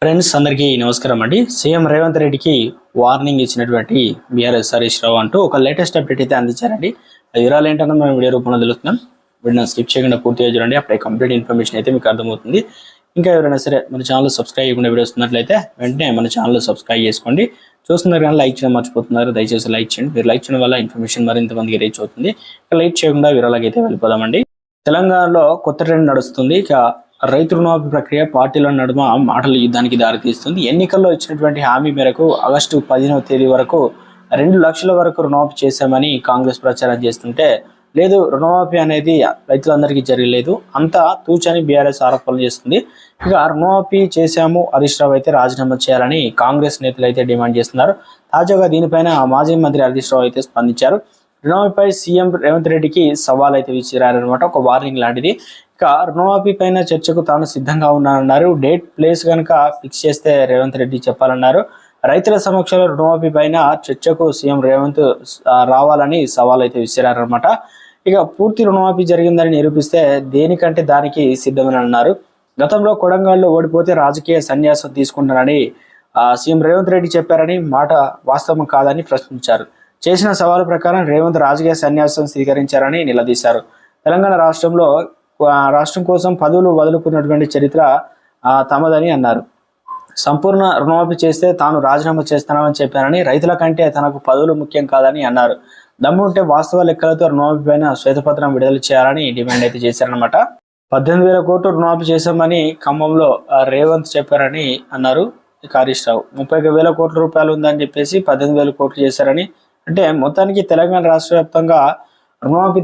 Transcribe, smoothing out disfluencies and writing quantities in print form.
Friends అందరికీ నమస్కారం అండి. సీఎం రేవంత్ రెడ్డికి వార్నింగ్ ఇచ్చినటువంటి బీఆర్ఎస్ హరీష్ రావు అంటూ ఒక లేటెస్ట్ అప్డేట్ అయితే అందించారండి. అది వివరాలు ఏంటన్నా మనం వీడియో రూపంలో తెలుస్తున్నాం. వీడియో స్కిప్ చేయకుండా పూర్తిగా చూడండి, అప్పుడే కంప్లీట్ ఇన్ఫర్మేషన్ అయితే మీకు అర్థమవుతుంది. ఇంకా ఎవరైనా సరే మన ఛానల్ సబ్స్క్రైబ్ చేయకుండా వీడియోస్ వస్తున్నట్లయితే వెంటనే మన ఛానల్ సబ్స్క్రైబ్ చేసుకోండి. చూస్తున్నారు కానీ లైక్ చేయడం మర్చిపోతున్నారు, దయచేసి లైక్ చేయండి. మీరు లైక్ చేయడం వల్ల ఇన్ఫర్మేషన్ మరింత మందికి రీచ్ అవుతుంది. ఇక లైక్ చేయకుండా వివరాలకి అయితే వెళ్ళిపోదామండి. తెలంగాణలో కొత్త ట్రెండ్ నడుస్తుంది. ఇక రైతు రుణమాఫీ ప్రక్రియ పార్టీల నడుమ మాటల యుద్ధానికి దారితీస్తుంది. ఎన్నికల్లో ఇచ్చినటువంటి హామీ మేరకు ఆగస్టు 15వ తేదీ వరకు 2 లక్షల వరకు రుణమాఫీ చేశామని కాంగ్రెస్ ప్రచారం చేస్తుంటే, లేదు రుణమాఫీ అనేది రైతులందరికీ జరగలేదు, అంతా తూచని బీఆర్ఎస్ ఆరోపణలు చేస్తుంది. ఇక రుణమాఫీ చేశాము, హరీష్ రావు అయితే రాజీనామా చేయాలని కాంగ్రెస్ నేతలు అయితే డిమాండ్ చేస్తున్నారు. తాజాగా దీనిపైన మాజీ మంత్రి హరీష్ రావు అయితే స్పందించారు. రుణమాఫీపై సీఎం రేవంత్ రెడ్డికి సవాల్ అయితే విసిరారనమాట, ఒక వార్నింగ్ లాంటిది. ఇక రుణమాఫీ పైన చర్చకు తాను సిద్ధంగా ఉన్నానన్నారు. డేట్ ప్లేస్ కనుక ఫిక్స్ చేస్తే రేవంత్ రెడ్డి చెప్పాలన్నారు. రైతుల సమక్షంలో రుణమాఫీ పైన చర్చకు సీఎం రేవంత్ రావాలని సవాల్ అయితే విసిరారనమాట. ఇక పూర్తి రుణమాఫీ జరిగిందని నిరూపిస్తే దేనికంటే దానికి సిద్ధమని అన్నారు. గతంలో కొడంగల్లో ఓడిపోతే రాజకీయ సన్యాసం తీసుకుంటానని సీఎం రేవంత్ రెడ్డి చెప్పారని మాట వాస్తవం కాదని ప్రశ్నించారు. చేసిన సవాలు ప్రకారం రేవంత్ రాజకీయ సన్యాసం స్వీకరించారని నిలదీశారు. తెలంగాణ రాష్ట్రం కోసం పదవులు వదులుకున్నటువంటి చరిత్ర తమదని అన్నారు. సంపూర్ణ రుణమాఫీ చేస్తే తాను రాజీనామా చేస్తానని చెప్పానని, రైతుల కంటే తనకు పదవులు ముఖ్యం కాదని అన్నారు. దమ్ముంటే వాస్తవ లెక్కలతో రుణమాఫీ పైన శ్వేతపత్రం విడుదల చేయాలని డిమాండ్ అయితే చేశారనమాట. 18,000 కోట్లు రుణమాఫీ చేశామని ఖమ్మంలో రేవంత్ చెప్పారని అన్నారు. హరీష్ రావు 31,000 కోట్ల రూపాయలు ఉందని చెప్పేసి 18,000 కోట్లు చేశారని, అంటే మొత్తానికి తెలంగాణ రాష్ట్ర వ్యాప్తంగా రుణమాఫీ